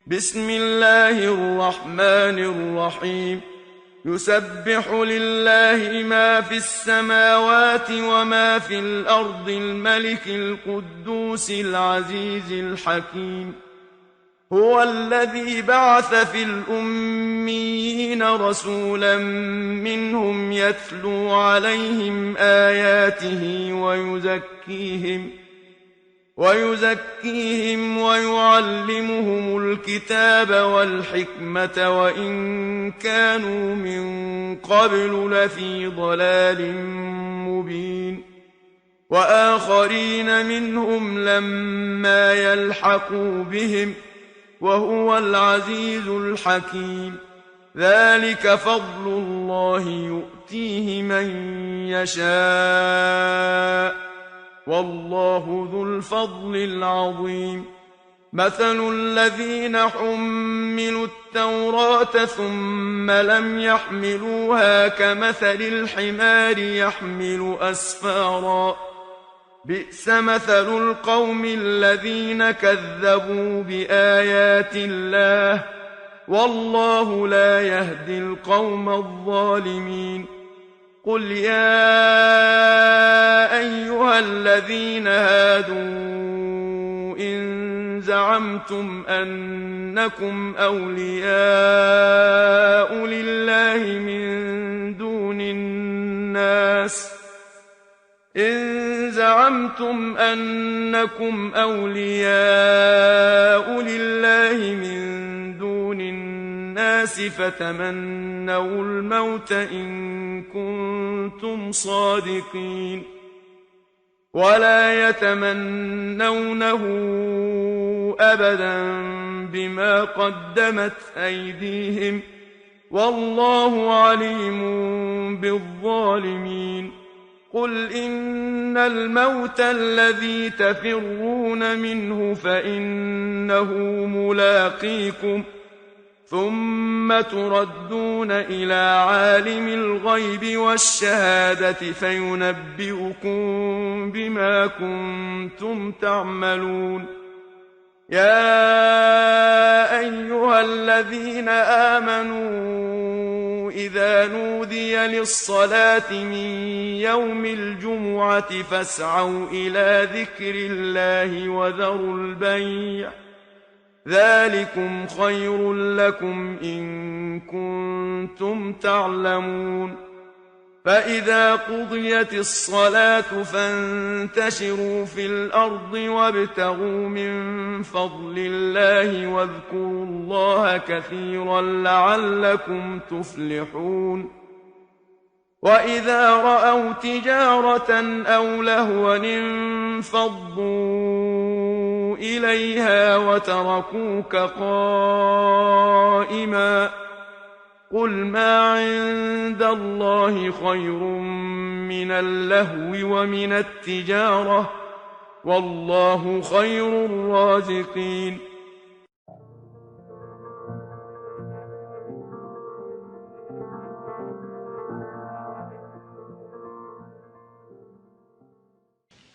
بسم الله الرحمن الرحيم. يسبح لله ما في السماوات وما في الأرض الملك القدوس العزيز الحكيم. هو الذي بعث في الأميين رسولا منهم يتلو عليهم آياته ويزكيهم ويعلمهم الكتاب والحكمة وإن كانوا من قبل لفي ضلال مبين. وآخرين منهم لما يلحقوا بهم وهو العزيز الحكيم. ذلك فضل الله يؤتيه من يشاء والله ذو الفضل العظيم. مثل الذين حملوا التوراة ثم لم يحملوها كمثل الحمار يحمل أسفارا. بئس مثل القوم الذين كذبوا بآيات الله والله لا يهدي القوم الظالمين. قل يا أيها الذين هادوا إن زعمتم أنكم أولياء لله من دون الناس فتمنوا الموت إن كنتم صادقين ولا يتمنونه أبدا بما قدمت أيديهم والله عليم بالظالمين. قل إن الموت الذي تفرون منه فإنه ملاقيكم ثم تردون إلى عالم الغيب والشهادة فينبئكم بما كنتم تعملون. يا أيها الذين آمنوا إذا نودي للصلاة من يوم الجمعة فاسعوا إلى ذكر الله وذروا البيع ذلكم خير لكم إن كنتم تعلمون. فإذا قضيت الصلاة فانتشروا في الأرض وابتغوا من فضل الله واذكروا الله كثيرا لعلكم تفلحون. وإذا رأوا تجارة أو لهوا انفضوا إليها وتركوك قائما. قل ما عند الله خير من اللهو ومن التجارة والله خير الرازقين.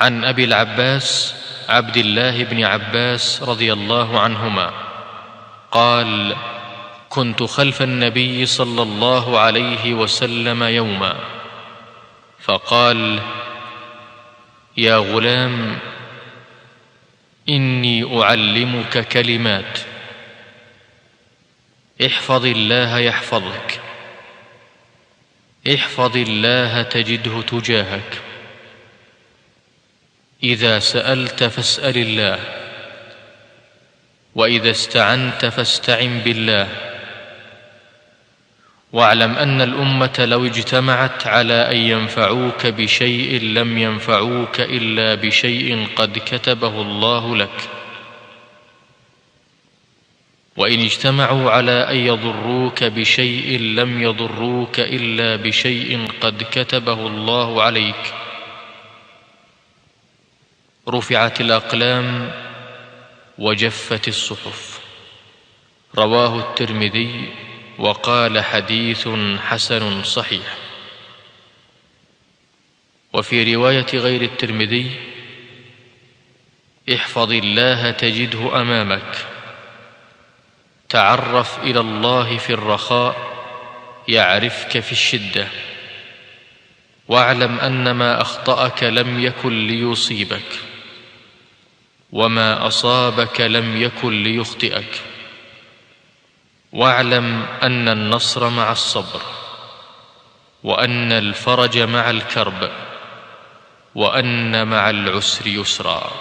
عن أبي العباس عبد الله بن عباس رضي الله عنهما قال: كنت خلف النبي صلى الله عليه وسلم يوما فقال: يا غلام، إني أعلمك كلمات، احفظ الله يحفظك، احفظ الله تجده تجاهك، إذا سألت فاسأل الله، وإذا استعنت فاستعن بالله، واعلم أن الأمة لو اجتمعت على أن ينفعوك بشيء لم ينفعوك إلا بشيء قد كتبه الله لك، وإن اجتمعوا على أن يضروك بشيء لم يضروك إلا بشيء قد كتبه الله عليك. رفعت الأقلام وجفت الصحف. رواه الترمذي وقال: حديث حسن صحيح. وفي رواية غير الترمذي: احفظ الله تجده أمامك، تعرف إلى الله في الرخاء يعرفك في الشدة، واعلم أن ما أخطأك لم يكن ليصيبك، وما أصابك لم يكن ليخطئك، واعلم أن النصر مع الصبر، وأن الفرج مع الكرب، وأن مع العسر يسرا.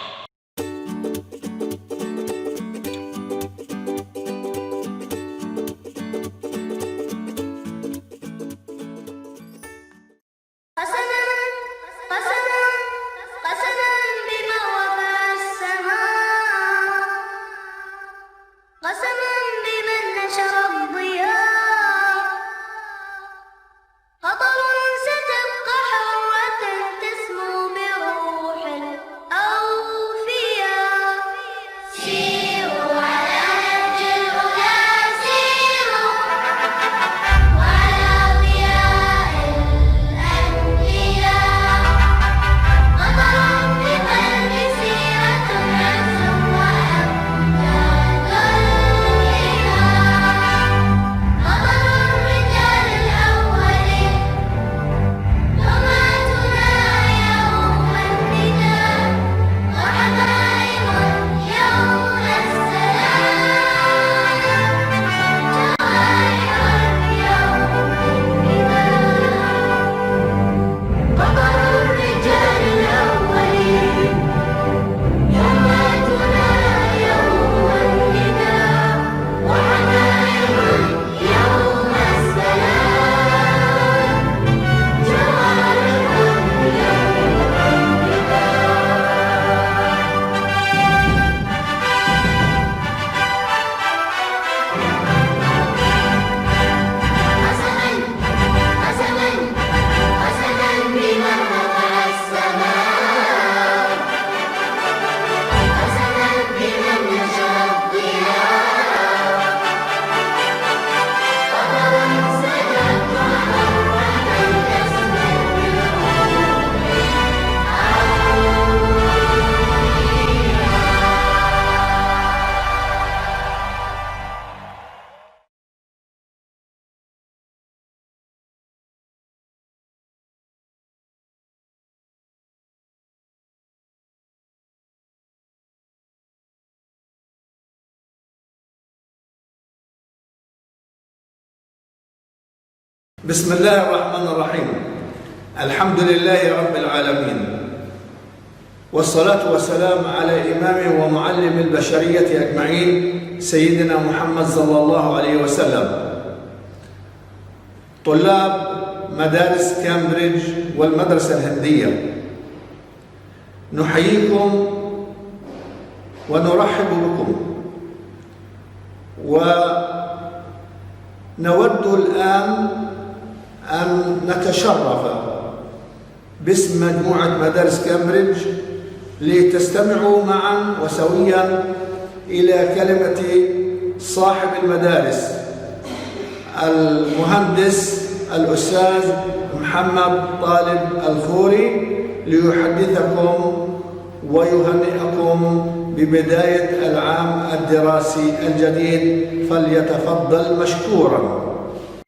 بسم الله الرحمن الرحيم. الحمد لله رب العالمين، والصلاة والسلام على إمام ومعلم البشرية أجمعين سيدنا محمد صلى الله عليه وسلم. طلاب مدارس كامبريدج والمدرسة الهندية، نحييكم ونرحب بكم، ونود الآن أن نتشرف باسم مجموعة مدارس كامبريدج لتستمعوا معا وسويا إلى كلمة صاحب المدارس المهندس الأستاذ محمد طالب الخوري ليحدثكم ويهنئكم ببداية العام الدراسي الجديد، فليتفضل مشكورا.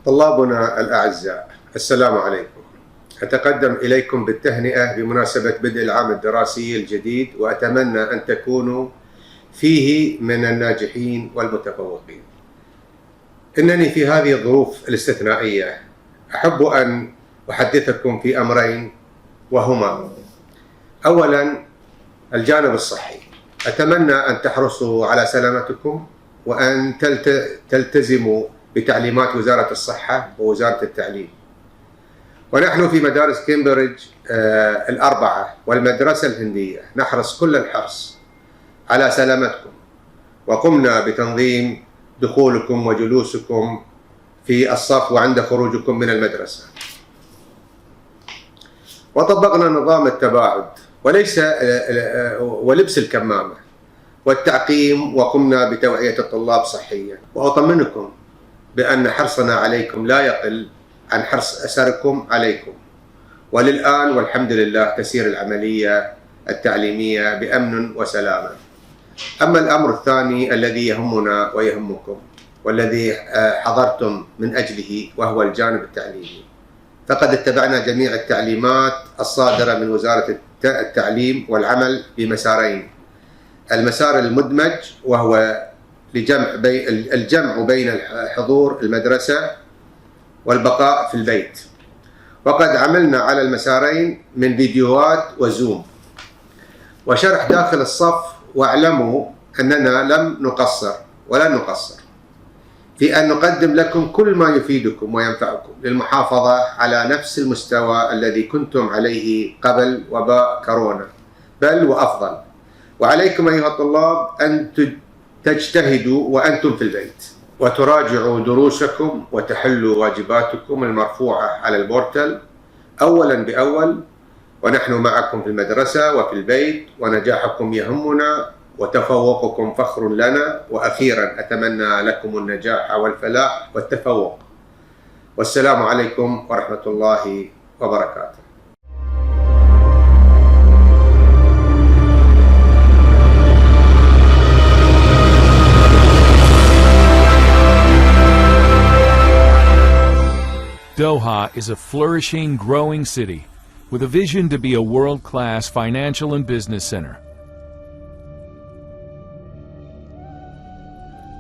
طلابنا الأعزاء، السلام عليكم. أتقدم إليكم بالتهنئة بمناسبة بدء العام الدراسي الجديد، وأتمنى أن تكونوا فيه من الناجحين والمتفوقين. إنني في هذه الظروف الاستثنائية أحب أن أحدثكم في أمرين، وهما: أولا الجانب الصحي. أتمنى أن تحرصوا على سلامتكم وأن تلتزموا بتعليمات وزارة الصحة ووزارة التعليم. ونحن في مدارس كامبريدج الأربعة والمدرسة الهندية نحرص كل الحرص على سلامتكم، وقمنا بتنظيم دخولكم وجلوسكم في الصف وعند خروجكم من المدرسة، وطبقنا نظام التباعد ولبس الكمامة والتعقيم، وقمنا بتوعية الطلاب صحيا. وأطمنكم بأن حرصنا عليكم لا يقل عن حرص أسركم عليكم، وللآن والحمد لله تسير العملية التعليمية بأمن وسلامة. أما الأمر الثاني الذي يهمنا ويهمكم، والذي حضرتم من أجله، وهو الجانب التعليمي. فقد اتبعنا جميع التعليمات الصادرة من وزارة التعليم والعمل بمسارين: المسار المدمج وهو الجمع بين حضور المدرسة والبقاء في البيت، وقد عملنا على المسارين من فيديوهات وزوم وشرح داخل الصف. واعلموا أننا لم نقصر ولن نقصر في أن نقدم لكم كل ما يفيدكم وينفعكم للمحافظة على نفس المستوى الذي كنتم عليه قبل وباء كورونا، بل وأفضل. وعليكم أيها الطلاب أن تجتهدوا وأنتم في البيت، وتراجعوا دروسكم وتحلوا واجباتكم المرفوعة على البورتال أولا بأول، ونحن معكم في المدرسة وفي البيت، ونجاحكم يهمنا وتفوقكم فخر لنا. وأخيرا أتمنى لكم النجاح والفلاح والتفوق. والسلام عليكم ورحمة الله وبركاته. Doha is a flourishing, growing city with a vision to be a world-class financial and business center.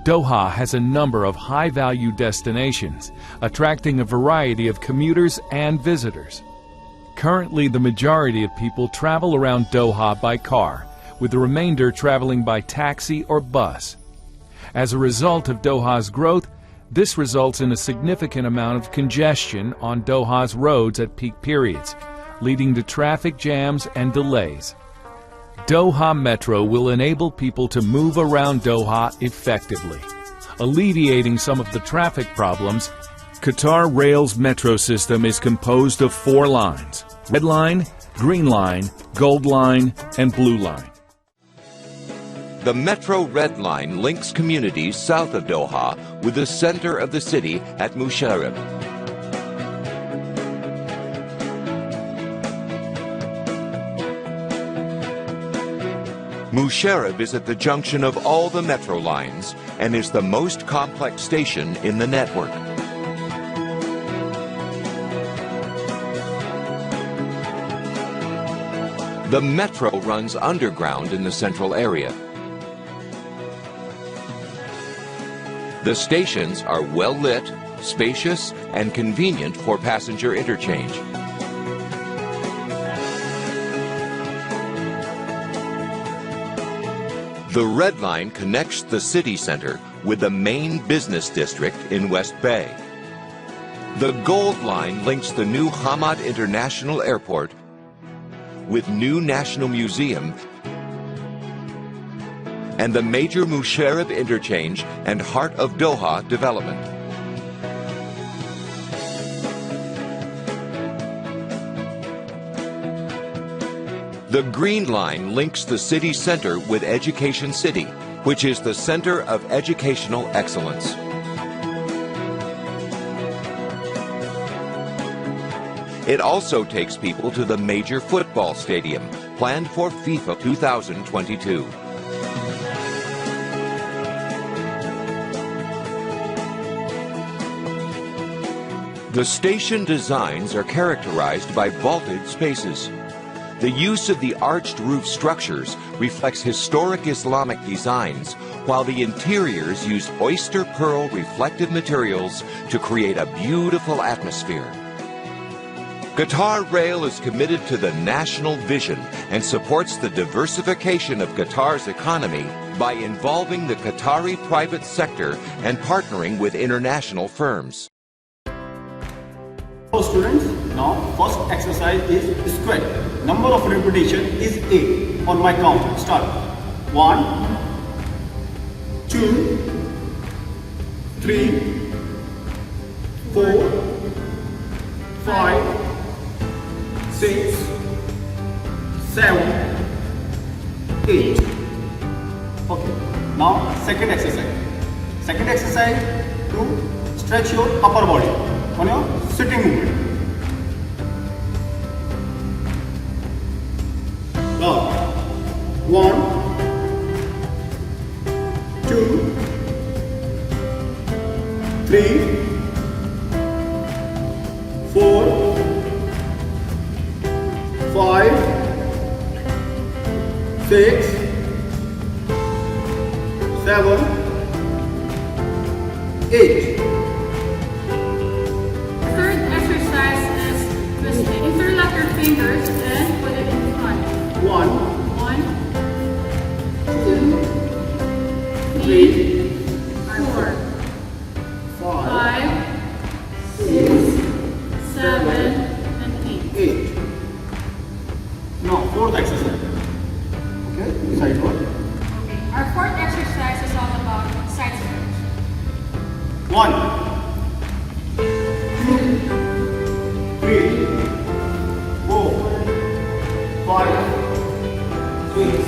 Doha has a number of high-value destinations, attracting a variety of commuters and visitors. Currently, the majority of people travel around Doha by car, with the remainder traveling by taxi or bus. As a result of Doha's growth, this results in a significant amount of congestion on Doha's roads at peak periods, leading to traffic jams and delays. Doha Metro will enable people to move around Doha effectively, alleviating some of the traffic problems. Qatar Rail's metro system is composed of 4 lines: Red Line, Green Line, Gold Line, and Blue Line. The Metro Red Line links communities south of Doha with the center of the city at Musharraf. Musharraf is at the junction of all the metro lines and is the most complex station in the network. The metro runs underground in the central area. The stations are well lit, spacious, and convenient for passenger interchange. The Red Line connects the city center with the main business district in West Bay. The Gold Line links the new Hamad International Airport with new National Museum and the major Musharraf interchange and Heart of Doha development. The Green Line links the city center with Education City, which is the center of educational excellence. It also takes people to the major football stadium, planned for FIFA 2022. The station designs are characterized by vaulted spaces. The use of the arched roof structures reflects historic Islamic designs, while the interiors use oyster pearl reflective materials to create a beautiful atmosphere. Qatar Rail is committed to the national vision and supports the diversification of Qatar's economy by involving the Qatari private sector and partnering with international firms. Students, now first exercise is squat. Number of repetition is 8. On my count, start. 1, 2, 3, 4, 5, 6, 7, 8. Okay. Now second exercise. Second exercise to stretch your upper body on your sitting movement. Now 1, 2, 3, 4, 5, 6, 7, 8. Third exercise is twist it. Interlock your fingers and put it in front. 1, 1, 2, 3, 4, 5, 5, 6, 7, and 8. 8. Now, fourth exercise. Okay, side one. Okay. Our fourth exercise is all about side stretch. 1, 2, 3, 4, 5, 6,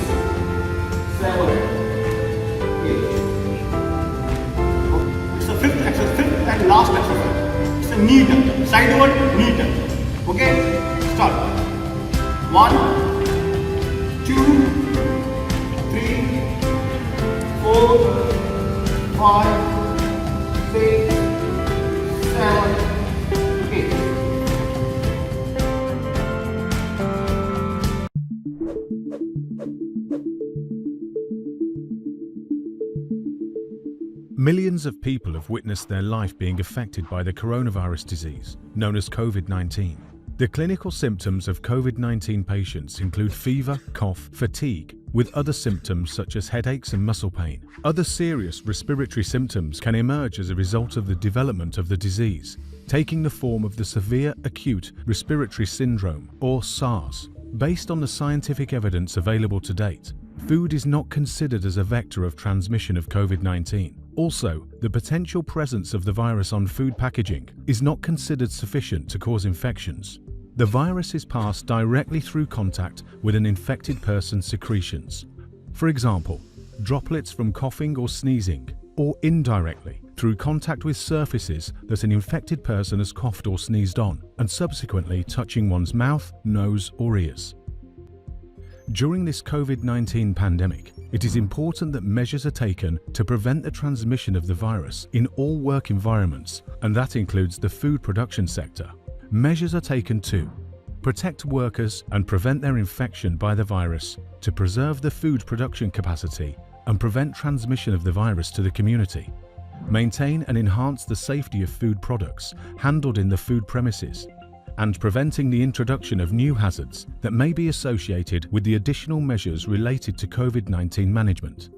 7, 8. It's the fifth exercise, fifth and last exercise. It's a knee tuck, sideward knee tuck. Okay, start. 1, 2, 3, 4, 5, 6, 7, 8. Millions of people have witnessed their life being affected by the coronavirus disease, known as COVID-19. The clinical symptoms of COVID-19 patients include fever, cough, fatigue, with other symptoms such as headaches and muscle pain. Other serious respiratory symptoms can emerge as a result of the development of the disease, taking the form of the Severe Acute Respiratory Syndrome, or SARS. Based on the scientific evidence available to date, food is not considered as a vector of transmission of COVID-19. Also, the potential presence of the virus on food packaging is not considered sufficient to cause infections. The virus is passed directly through contact with an infected person's secretions. For example, droplets from coughing or sneezing, or indirectly through contact with surfaces that an infected person has coughed or sneezed on, and subsequently touching one's mouth, nose, or ears. During this COVID-19 pandemic, it is important that measures are taken to prevent the transmission of the virus in all work environments, and that includes the food production sector. Measures are taken to protect workers and prevent their infection by the virus, to preserve the food production capacity and prevent transmission of the virus to the community, maintain and enhance the safety of food products handled in the food premises, and preventing the introduction of new hazards that may be associated with the additional measures related to COVID-19 management.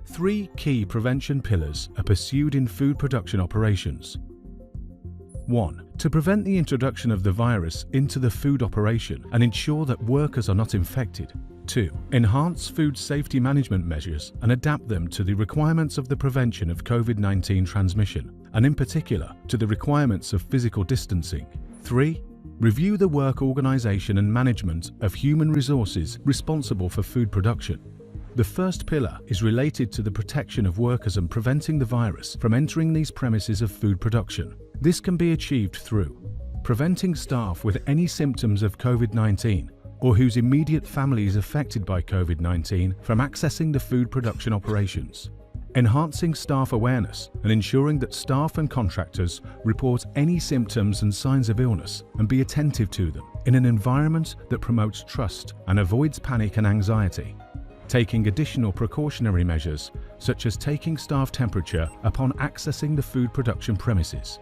3 key prevention pillars are pursued in food production operations. 1. To prevent the introduction of the virus into the food operation and ensure that workers are not infected. 2. Enhance food safety management measures and adapt them to the requirements of the prevention of COVID-19 transmission, and in particular to the requirements of physical distancing. 3. Review the work organisation and management of human resources responsible for food production. The first pillar is related to the protection of workers and preventing the virus from entering these premises of food production. This can be achieved through preventing staff with any symptoms of COVID-19 or whose immediate family is affected by COVID-19 from accessing the food production operations, enhancing staff awareness and ensuring that staff and contractors report any symptoms and signs of illness and be attentive to them in an environment that promotes trust and avoids panic and anxiety, taking additional precautionary measures such as taking staff temperature upon accessing the food production premises.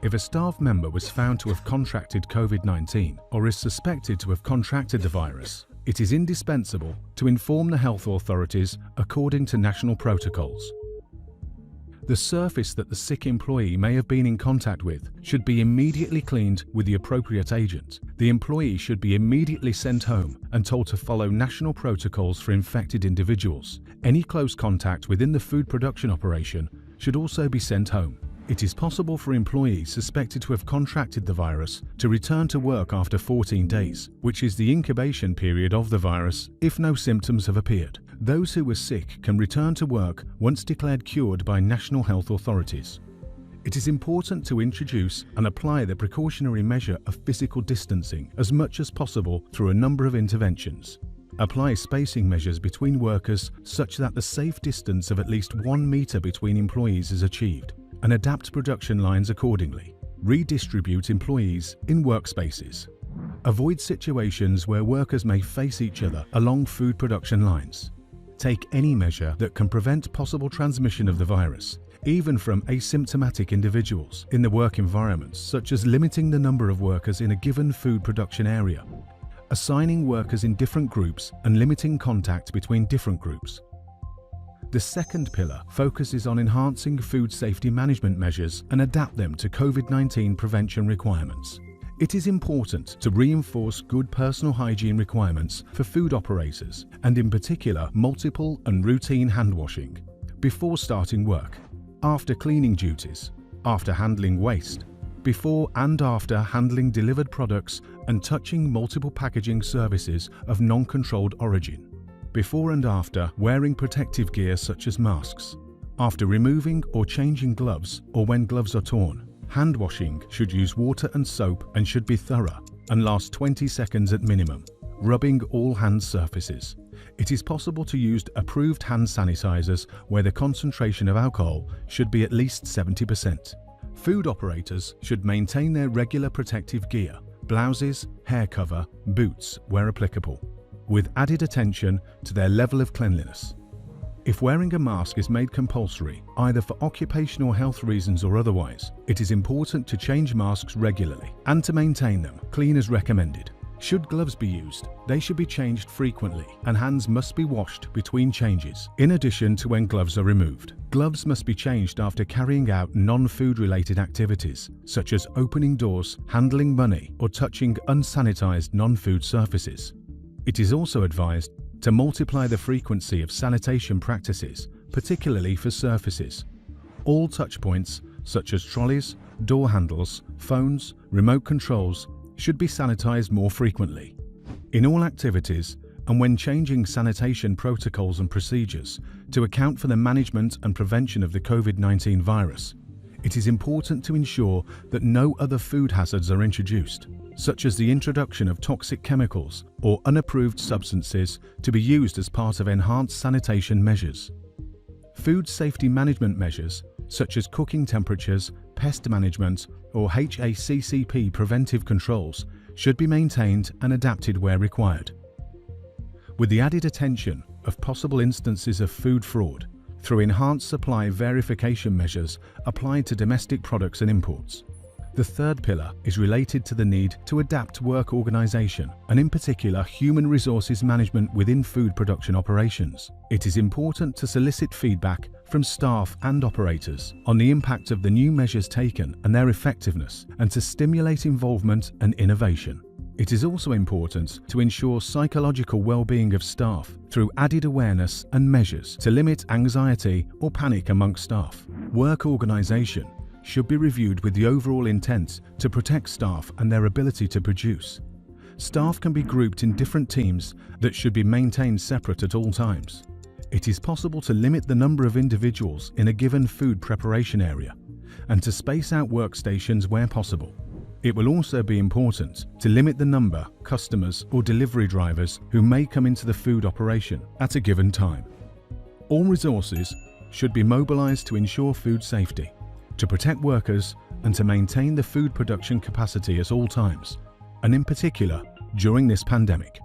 If a staff member was found to have contracted COVID-19 or is suspected to have contracted the virus, it is indispensable to inform the health authorities according to national protocols. The surface that the sick employee may have been in contact with should be immediately cleaned with the appropriate agent. The employee should be immediately sent home and told to follow national protocols for infected individuals. Any close contact within the food production operation should also be sent home. It is possible for employees suspected to have contracted the virus to return to work after 14 days, which is the incubation period of the virus if no symptoms have appeared. Those who were sick can return to work once declared cured by national health authorities. It is important to introduce and apply the precautionary measure of physical distancing as much as possible through a number of interventions. Apply spacing measures between workers such that the safe distance of at least 1 meter between employees is achieved. and adapt production lines accordingly. Redistribute employees in workspaces. Avoid situations where workers may face each other along food production lines. Take any measure that can prevent possible transmission of the virus, even from asymptomatic individuals, in the work environments, such as limiting the number of workers in a given food production area, assigning workers in different groups and limiting contact between different groups. The second pillar focuses on enhancing food safety management measures and adapt them to COVID-19 prevention requirements. It is important to reinforce good personal hygiene requirements for food operators, and in particular multiple and routine hand washing, before starting work, after cleaning duties, after handling waste, before and after handling delivered products and touching multiple packaging services of non-controlled origin, before and after wearing protective gear such as masks, after removing or changing gloves or when gloves are torn. Hand washing should use water and soap and should be thorough and last 20 seconds at minimum, rubbing all hand surfaces. It is possible to use approved hand sanitizers where the concentration of alcohol should be at least 70%. Food operators should maintain their regular protective gear, blouses, hair cover, boots where applicable, with added attention to their level of cleanliness. If wearing a mask is made compulsory, either for occupational health reasons or otherwise, it is important to change masks regularly and to maintain them clean as recommended. Should gloves be used, they should be changed frequently and hands must be washed between changes, in addition to when gloves are removed. Gloves must be changed after carrying out non-food related activities, such as opening doors, handling money, or touching unsanitized non-food surfaces. It is also advised to multiply the frequency of sanitation practices, particularly for surfaces. All touch points, such as trolleys, door handles, phones, remote controls, should be sanitized more frequently. In all activities, and when changing sanitation protocols and procedures to account for the management and prevention of the COVID-19 virus, it is important to ensure that no other food hazards are introduced, such as the introduction of toxic chemicals or unapproved substances to be used as part of enhanced sanitation measures. Food safety management measures, such as cooking temperatures, pest management, or HACCP preventive controls, should be maintained and adapted where required. With the added attention of possible instances of food fraud through enhanced supply verification measures applied to domestic products and imports. The third pillar is related to the need to adapt work organisation and in particular human resources management within food production operations. It is important to solicit feedback from staff and operators on the impact of the new measures taken and their effectiveness, and to stimulate involvement and innovation. It is also important to ensure psychological well-being of staff through added awareness and measures to limit anxiety or panic amongst staff. Work organisation should be reviewed with the overall intent to protect staff and their ability to produce. Staff can be grouped in different teams that should be maintained separate at all times. It is possible to limit the number of individuals in a given food preparation area and to space out workstations where possible. It will also be important to limit the number of customers or delivery drivers who may come into the food operation at a given time. All resources should be mobilized to ensure food safety, to protect workers and to maintain the food production capacity at all times, and in particular during this pandemic.